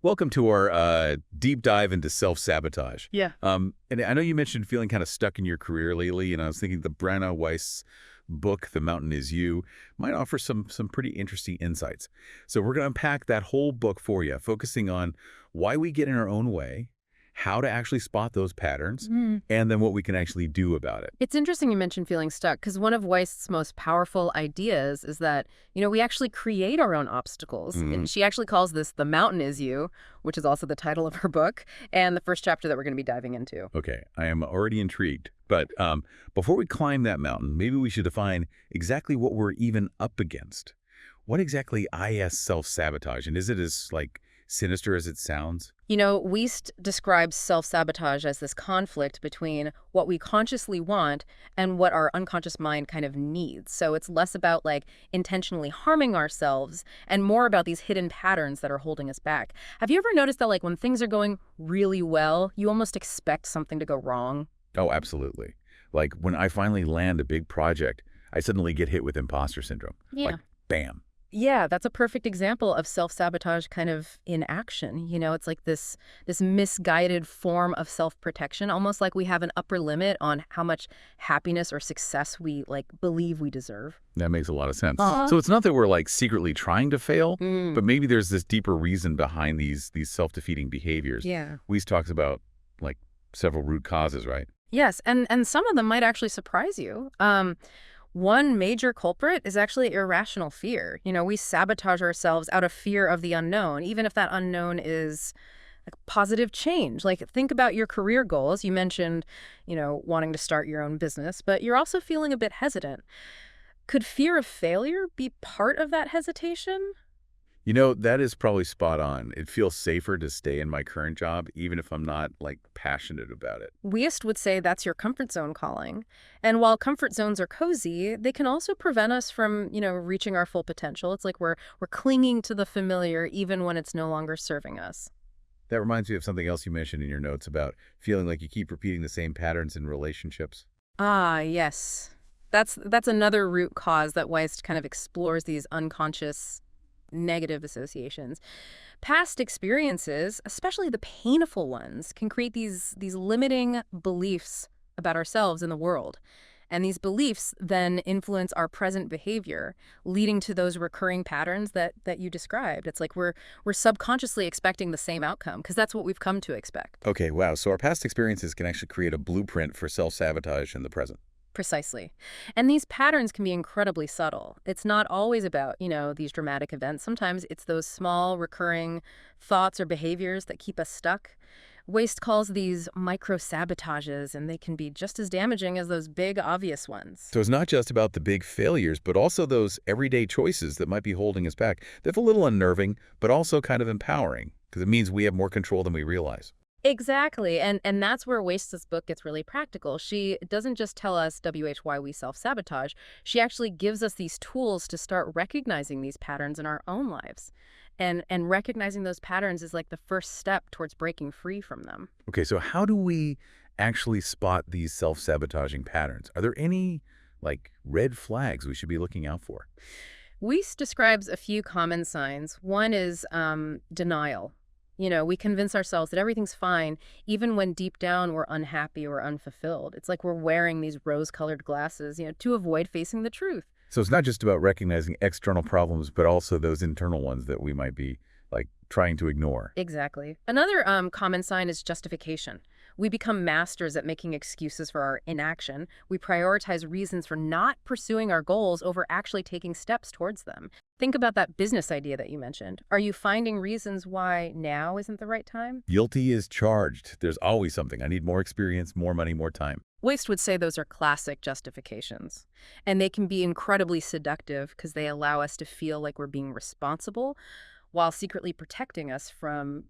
Welcome to our deep dive into self-sabotage. Yeah. And I know you mentioned feeling kind of stuck in your career lately, and I was thinking the Brianna Wiest's book, The Mountain Is You, might offer some pretty interesting insights. So we're going to unpack that whole book for you, focusing on why we get in our own way, how to actually spot those patterns, Mm. and then what we can actually do about it. It's interesting you mentioned feeling stuck because one of Weist's most powerful ideas is that, we actually create our own obstacles. Mhm. And she actually calls this The Mountain Is You, which is also the title of her book and the first chapter that we're going to be diving into. Okay, I am already intrigued. But before we climb that mountain, maybe we should define exactly what we're even up against. What exactly is self-sabotage, and is it as, sinister as it sounds? Weist describes self-sabotage as this conflict between what we consciously want and what our unconscious mind kind of needs. So it's less about intentionally harming ourselves and more about these hidden patterns that are holding us back. Have you ever noticed that when things are going really well, you almost expect something to go wrong? Oh, absolutely. Like when I finally land a big project, I suddenly get hit with imposter syndrome. Yeah. Like, bam. Yeah, that's a perfect example of self-sabotage kind of in action. It's like this misguided form of self-protection, almost like we have an upper limit on how much happiness or success we believe we deserve. That makes a lot of sense. Uh-huh. So it's not that we're secretly trying to fail, Mm. but maybe there's this deeper reason behind these self-defeating behaviors. Yeah. Weiss talks about several root causes, right? Yes, and some of them might actually surprise you. One major culprit is actually irrational fear. We sabotage ourselves out of fear of the unknown, even if that unknown is positive change. Think about your career goals. You mentioned, wanting to start your own business, but you're also feeling a bit hesitant. Could fear of failure be part of that hesitation? That is probably spot on. It feels safer to stay in my current job, even if I'm not passionate about it. Weist would say that's your comfort zone calling. And while comfort zones are cozy, they can also prevent us from, reaching our full potential. It's like we're clinging to the familiar even when it's no longer serving us. That reminds me of something else you mentioned in your notes about feeling like you keep repeating the same patterns in relationships. Ah, yes. That's another root cause that Weist kind of explores these unconscious negative associations. Past experiences, especially the painful ones, can create these limiting beliefs about ourselves and the world. And these beliefs then influence our present behavior, leading to those recurring patterns that you described. It's like we're subconsciously expecting the same outcome because that's what we've come to expect. Okay, wow. So our past experiences can actually create a blueprint for self-sabotage in the present. Precisely. And these patterns can be incredibly subtle. It's not always about, these dramatic events. Sometimes it's those small, recurring thoughts or behaviors that keep us stuck. Waste calls these micro-sabotages, and they can be just as damaging as those big, obvious ones. So it's not just about the big failures, but also those everyday choices that might be holding us back. They're a little unnerving, but also kind of empowering, because it means we have more control than we realize. Exactly. And that's where Waste's book gets really practical. She doesn't just tell us why we self-sabotage. She actually gives us these tools to start recognizing these patterns in our own lives. And recognizing those patterns is like the first step towards breaking free from them. Okay, so how do we actually spot these self-sabotaging patterns? Are there any, red flags we should be looking out for? Weiss describes a few common signs. One is denial. We convince ourselves that everything's fine, even when deep down we're unhappy or unfulfilled. It's like we're wearing these rose-colored glasses, to avoid facing the truth. So it's not just about recognizing external problems, but also those internal ones that we might be, trying to ignore. Exactly. Another common sign is justification. We become masters at making excuses for our inaction. We prioritize reasons for not pursuing our goals over actually taking steps towards them. Think about that business idea that you mentioned. Are you finding reasons why now isn't the right time? Guilty is charged. There's always something. I need more experience, more money, more time. Waste would say those are classic justifications. And they can be incredibly seductive because they allow us to feel like we're being responsible while secretly protecting us from,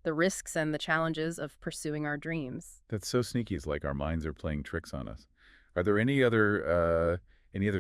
the risks and the challenges of pursuing our dreams. That's so sneaky. It's like our minds are playing tricks on us. Are there any other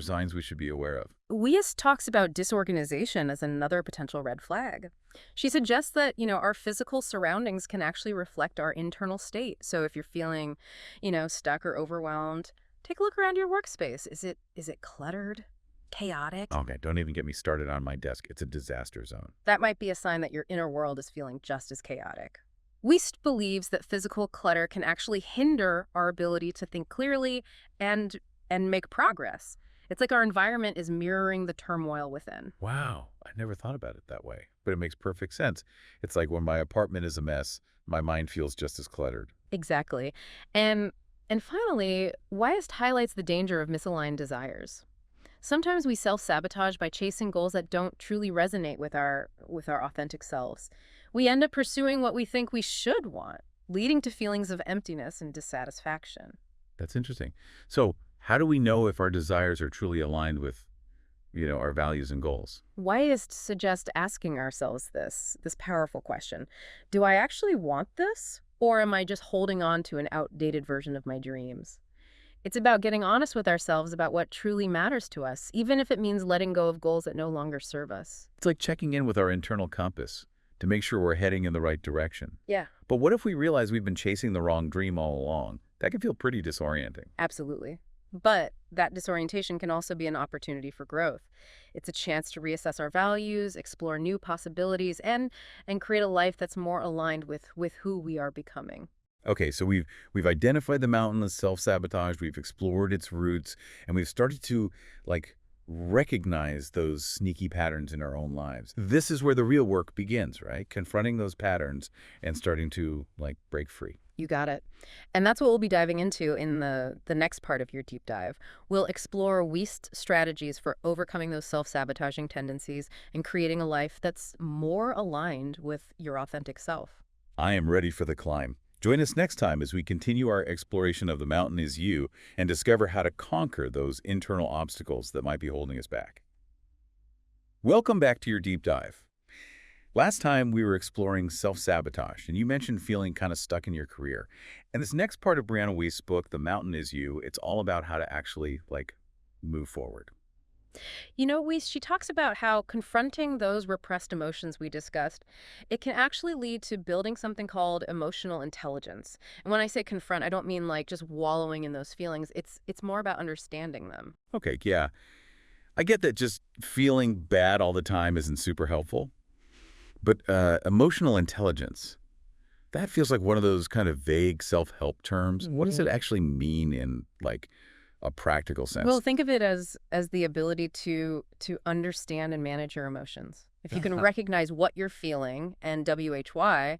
signs we should be aware of? Wiest talks about disorganization as another potential red flag. She suggests that, our physical surroundings can actually reflect our internal state. So if you're feeling, stuck or overwhelmed, take a look around your workspace. Is it cluttered? chaotic, Okay, don't even get me started on my desk. It's a disaster zone. that might be a sign that your inner world is feeling just as chaotic. Wiest believes that physical clutter can actually hinder our ability to think clearly and make progress. It's like our environment is mirroring the turmoil within. Wow, I never thought about it that way, but it makes perfect sense. It's like when my apartment is a mess, my mind feels just as cluttered. Exactly. And finally, Wiest highlights the danger of misaligned desires. Sometimes we self-sabotage by chasing goals that don't truly resonate with our authentic selves. We end up pursuing what we think we should want, leading to feelings of emptiness and dissatisfaction. That's interesting. So, how do we know if our desires are truly aligned with, our values and goals? Wiest suggests asking ourselves this powerful question. Do I actually want this? Or am I just holding on to an outdated version of my dreams? It's about getting honest with ourselves about what truly matters to us, even if it means letting go of goals that no longer serve us. It's like checking in with our internal compass to make sure we're heading in the right direction. Yeah, But what if we realize we've been chasing the wrong dream all along? That can feel pretty disorienting. absolutely. But that disorientation can also be an opportunity for growth. It's a chance to reassess our values, explore new possibilities, and create a life that's more aligned with who we are becoming. Okay, so we've identified the mountain as self-sabotage, we've explored its roots, and we've started to recognize those sneaky patterns in our own lives. This is where the real work begins, right? Confronting those patterns and starting to break free. You got it. And that's what we'll be diving into in the next part of your deep dive. We'll explore Wiest strategies for overcoming those self-sabotaging tendencies and creating a life that's more aligned with your authentic self. I am ready for the climb. Join us next time as we continue our exploration of the mountain is you and discover how to conquer those internal obstacles that might be holding us back. Welcome back to your deep dive. Last time we were exploring self-sabotage, and you mentioned feeling kind of stuck in your career. And this next part of Brianna Wiest's book, The Mountain is You, it's all about how to actually, move forward. She talks about how confronting those repressed emotions we discussed, it can actually lead to building something called emotional intelligence. And when I say confront, I don't mean just wallowing in those feelings. It's more about understanding them. Okay, yeah. I get that just feeling bad all the time isn't super helpful. But emotional intelligence, that feels like one of those kind of vague self-help terms. What does it actually mean in, a practical sense? Well, think of it as the ability to understand and manage your emotions. If you can recognize what you're feeling and WHY,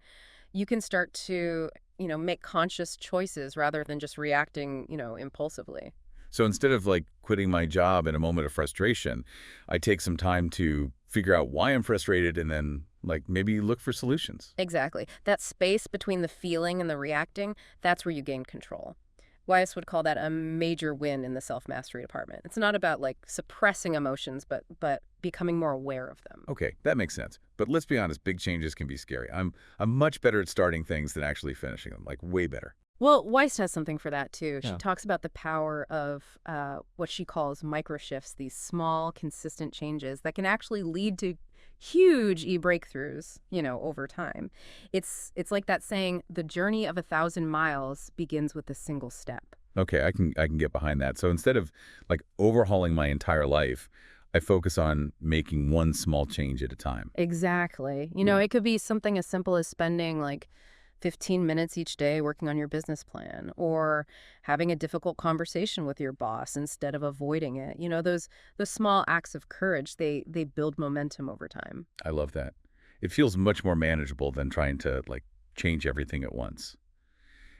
you can start to, make conscious choices rather than just reacting, impulsively. So instead of, quitting my job in a moment of frustration, I take some time to figure out why I'm frustrated and then, maybe look for solutions. Exactly. That space between the feeling and the reacting, that's where you gain control. Weiss would call that a major win in the self-mastery department. It's not about suppressing emotions, but becoming more aware of them. Okay, that makes sense. But let's be honest, big changes can be scary. I'm much better at starting things than actually finishing them, way better. Well, Weiss has something for that, too. She Yeah. talks about the power of what she calls microshifts, these small, consistent changes that can actually lead to huge e-breakthroughs, over time. It's like that saying, the journey of 1,000 miles begins with a single step. Okay, I can get behind that. So instead of overhauling my entire life, I focus on making one small change at a time. Exactly. Yeah. It could be something as simple as spending 15 minutes each day working on your business plan, or having a difficult conversation with your boss instead of avoiding it. Those small acts of courage, they build momentum over time. I love that. It feels much more manageable than trying to change everything at once.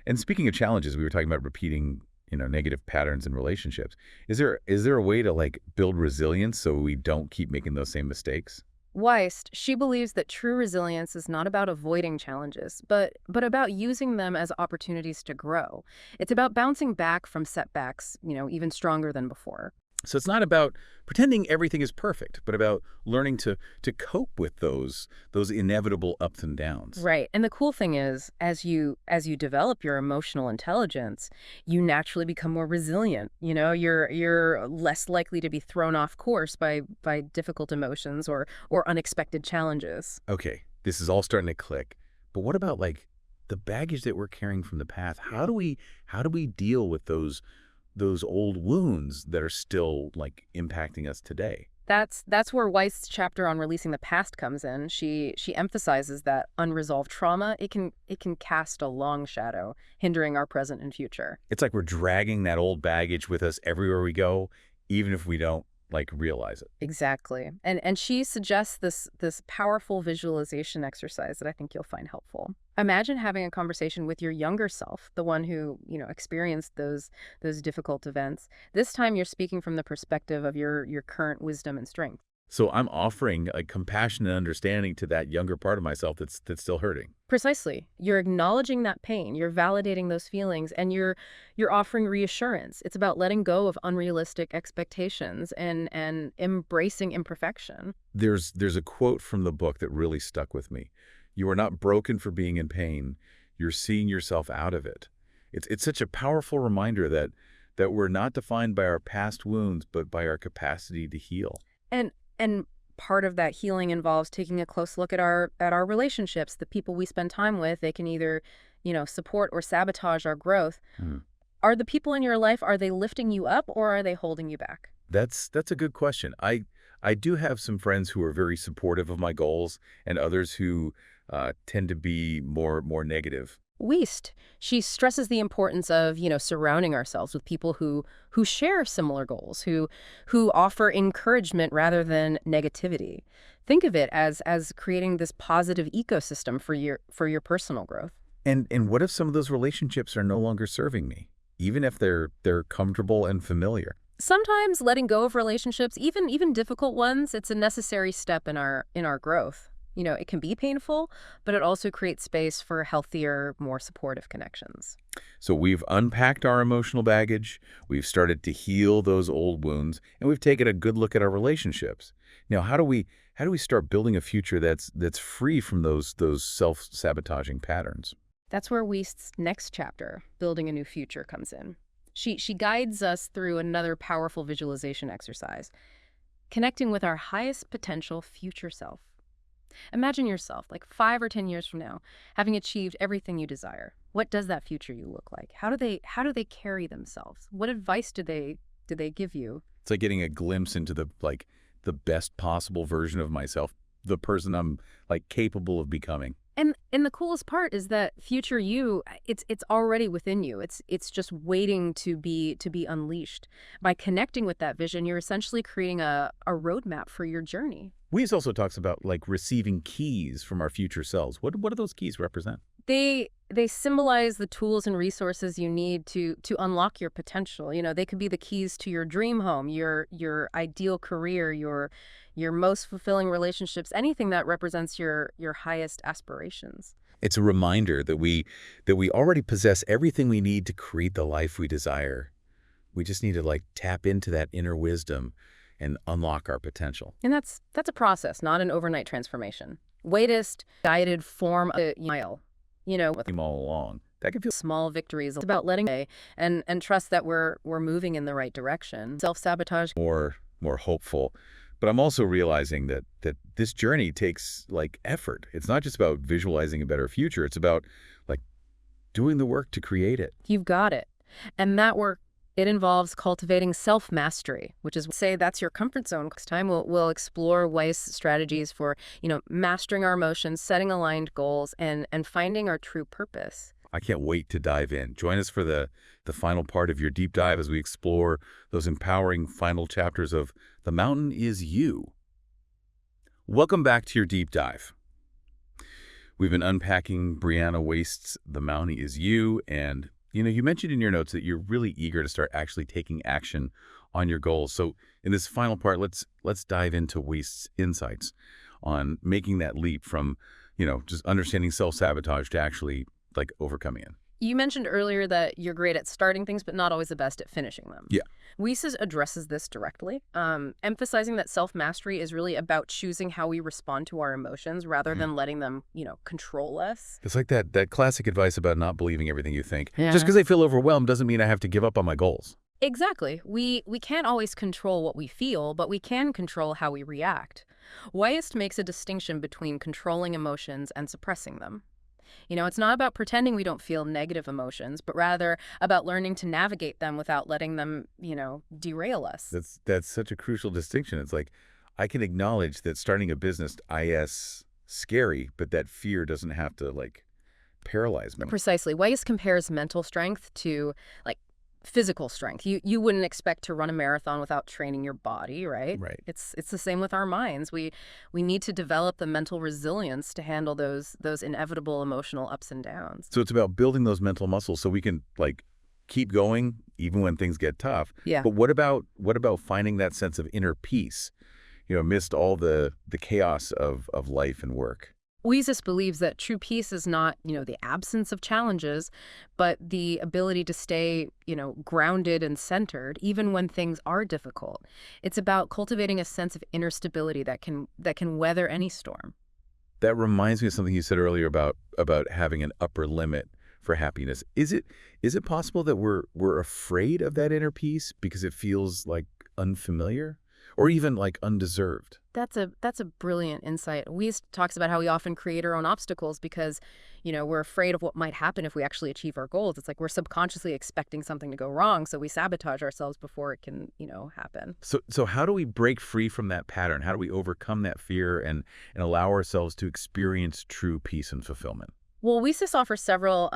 And speaking of challenges, we were talking about repeating, negative patterns in relationships. Is there a way to build resilience so we don't keep making those same mistakes? Weist, she believes that true resilience is not about avoiding challenges, but about using them as opportunities to grow. It's about bouncing back from setbacks, even stronger than before. So it's not about pretending everything is perfect, but about learning to cope with those inevitable ups and downs. Right. And the cool thing is, as you develop your emotional intelligence, you naturally become more resilient. You're less likely to be thrown off course by difficult emotions or unexpected challenges. Okay, this is all starting to click. But what about the baggage that we're carrying from the past? How do we deal with those those old wounds that are still like impacting us today. That's where Weist's chapter on releasing the past comes in. She emphasizes that unresolved trauma, it can cast a long shadow, hindering our present and future. It's like we're dragging that old baggage with us everywhere we go, even if we don't like realize it. Exactly. And she suggests this powerful visualization exercise that I think you'll find helpful. Imagine having a conversation with your younger self, the one who, experienced those difficult events. This time you're speaking from the perspective of your current wisdom and strength. So I'm offering a compassion and understanding to that younger part of myself that's still hurting. Precisely. You're acknowledging that pain, you're validating those feelings, and you're offering reassurance. It's about letting go of unrealistic expectations and embracing imperfection. There's a quote from the book that really stuck with me. You are not broken for being in pain. You're seeing yourself out of it. It's such a powerful reminder that we're not defined by our past wounds, but by our capacity to heal. And part of that healing involves taking a close look at our relationships, the people we spend time with. They can either, support or sabotage our growth. Hmm. Are the people in your life, are they lifting you up or are they holding you back? That's a good question. I do have some friends who are very supportive of my goals and others who tend to be more negative. Wiest, she stresses the importance of, surrounding ourselves with people who share similar goals, who offer encouragement rather than negativity. Think of it as creating this positive ecosystem for your personal growth. And what if some of those relationships are no longer serving me, even if they're comfortable and familiar? Sometimes letting go of relationships, even difficult ones, it's a necessary step in our growth. It can be painful, but it also creates space for healthier, more supportive connections. So we've unpacked our emotional baggage, we've started to heal those old wounds, and we've taken a good look at our relationships. Now, how do we start building a future that's free from those self-sabotaging patterns? That's where Wiest's next chapter, Building a New Future, comes in. She guides us through another powerful visualization exercise, connecting with our highest potential future self. Imagine yourself, like 5 or 10 years from now, having achieved everything you desire. What does that future you look like? How do they carry themselves? What advice do they give you? It's like getting a glimpse into the best possible version of myself, the person I'm capable of becoming. And the coolest part is that future you, it's already within you. It's just waiting to be unleashed. By connecting with that vision, you're essentially creating a roadmap for your journey. Weiss also talks about receiving keys from our future selves. What do those keys represent? They symbolize the tools and resources you need to unlock your potential. They could be the keys to your dream home, your ideal career, your most fulfilling relationships, anything that represents your highest aspirations. It's a reminder that we already possess everything we need to create the life we desire. We just need to tap into that inner wisdom and unlock our potential. And that's a process, not an overnight transformation. Latest guided form of mile, with All along. That can feel small victories. It's about letting go and trust that we're moving in the right direction. Self-sabotage. more hopeful. But I'm also realizing that this journey takes effort. It's not just about visualizing a better future. It's about doing the work to create it. You've got it. And that work, it involves cultivating self-mastery, which is, say, that's your comfort zone. Next time we'll explore Weist's strategies for, mastering our emotions, setting aligned goals, and finding our true purpose. I can't wait to dive in. Join us for the final part of your deep dive as we explore those empowering final chapters of The Mountain is You. Welcome back to your deep dive. We've been unpacking Brianna Wiest's The Mountain is You, and you mentioned in your notes that you're really eager to start actually taking action on your goals. So in this final part, let's dive into Wiest's insights on making that leap from, just understanding self-sabotage to actually overcoming it. You mentioned earlier that you're great at starting things, but not always the best at finishing them. Yeah. Wiest addresses this directly, emphasizing that self-mastery is really about choosing how we respond to our emotions rather than letting them, control us. It's like that classic advice about not believing everything you think. Yeah. Just because I feel overwhelmed doesn't mean I have to give up on my goals. Exactly. We can't always control what we feel, but we can control how we react. Wiest makes a distinction between controlling emotions and suppressing them. It's not about pretending we don't feel negative emotions, but rather about learning to navigate them without letting them, derail us. That's such a crucial distinction. It's like I can acknowledge that starting a business, scary, but that fear doesn't have to like paralyze me. Precisely. Weiss compares mental strength to like physical strength. You wouldn't expect to run a marathon without training your body, right? Right. It's the same with our minds. We need to develop the mental resilience to handle those inevitable emotional ups and downs. So it's about building those mental muscles so we can like keep going even when things get tough. Yeah. But what about finding that sense of inner peace, amidst all the chaos of life and work? Weiss believes that true peace is not, the absence of challenges, but the ability to stay, grounded and centered even when things are difficult. It's about cultivating a sense of inner stability that can weather any storm. That reminds me of something you said earlier about having an upper limit for happiness. Is it possible that we're afraid of that inner peace because it feels like unfamiliar or even like undeserved? That's a brilliant insight. Weiss talks about how we often create our own obstacles because, we're afraid of what might happen if we actually achieve our goals. It's like we're subconsciously expecting something to go wrong, so we sabotage ourselves before it can, happen. So how do we break free from that pattern? How do we overcome that fear and allow ourselves to experience true peace and fulfillment? Well, Weiss offers several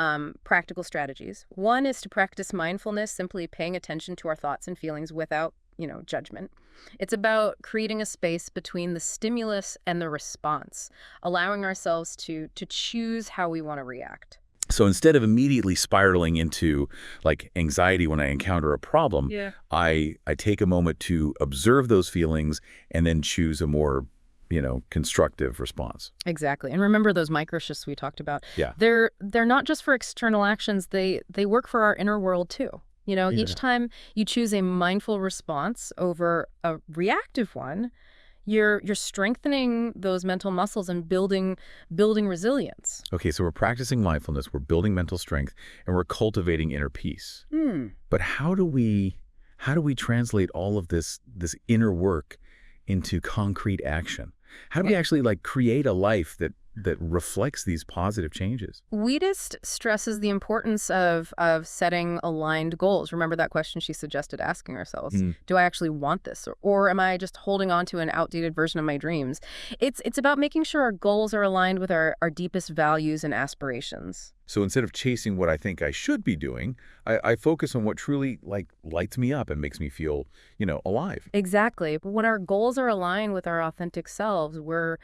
practical strategies. One is to practice mindfulness, simply paying attention to our thoughts and feelings without, judgment. It's about creating a space between the stimulus and the response, allowing ourselves to choose how we want to react. So instead of immediately spiraling into like anxiety when I encounter a problem, Yeah. I take a moment to observe those feelings and then choose a more, constructive response. Exactly. And remember those microshifts we talked about. Yeah. They're not just for external actions, they work for our inner world too. Each time you choose a mindful response over a reactive one, you're strengthening those mental muscles and building resilience. Okay, so we're practicing mindfulness, we're building mental strength, and we're cultivating inner peace. But how do we translate all of this inner work into concrete action? How do we actually like create a life that reflects these positive changes? Wiest stresses the importance of setting aligned goals. Remember that question she suggested asking ourselves: Do I actually want this, or am I just holding on to an outdated version of my dreams? It's about making sure our goals are aligned with our deepest values and aspirations. So instead of chasing what I think I should be doing, I focus on what truly like lights me up and makes me feel, alive. Exactly. But when our goals are aligned with our authentic selves, we're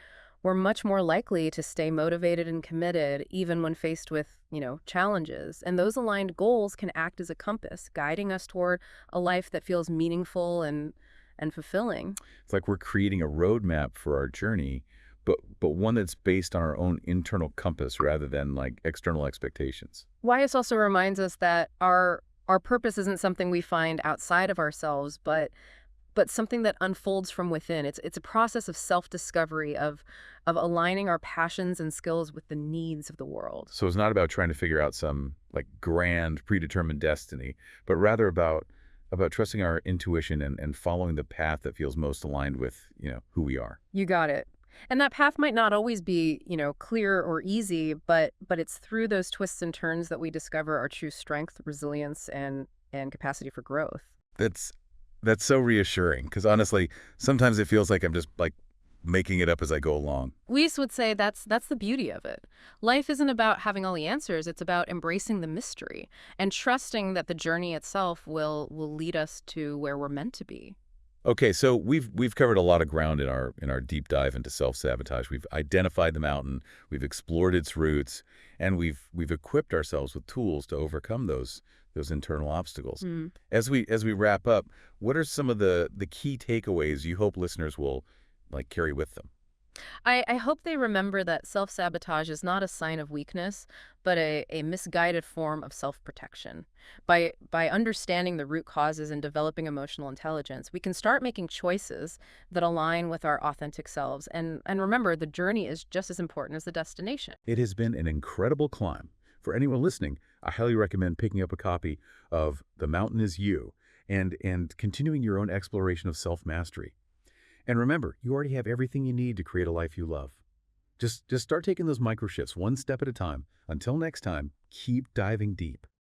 much more likely to stay motivated and committed, even when faced with, challenges. And those aligned goals can act as a compass, guiding us toward a life that feels meaningful and fulfilling. It's like we're creating a roadmap for our journey, but one that's based on our own internal compass rather than like external expectations. Weiss also reminds us that our purpose isn't something we find outside of ourselves, but something that unfolds from within. It's a process of self-discovery, of aligning our passions and skills with the needs of the world. So it's not about trying to figure out some like grand predetermined destiny, but rather about trusting our intuition and following the path that feels most aligned with, who we are. You got it. And that path might not always be, clear or easy, but it's through those twists and turns that we discover our true strength, resilience, and capacity for growth. That's so reassuring because honestly, sometimes it feels like I'm just like making it up as I go along. Weiss would say that's the beauty of it. Life isn't about having all the answers. It's about embracing the mystery and trusting that the journey itself will lead us to where we're meant to be. Okay, so we've covered a lot of ground in our deep dive into self-sabotage. We've identified the mountain, we've explored its roots, and we've equipped ourselves with tools to overcome those internal obstacles. As we wrap up, what are some of the key takeaways you hope listeners will like carry with them? I hope they remember that self-sabotage is not a sign of weakness, but a misguided form of self-protection. By understanding the root causes and developing emotional intelligence, we can start making choices that align with our authentic selves. And remember, the journey is just as important as the destination. It has been an incredible climb. For anyone listening, I highly recommend picking up a copy of The Mountain Is You and continuing your own exploration of self-mastery. And remember, you already have everything you need to create a life you love. Just start taking those micro shifts one step at a time. Until next time, keep diving deep.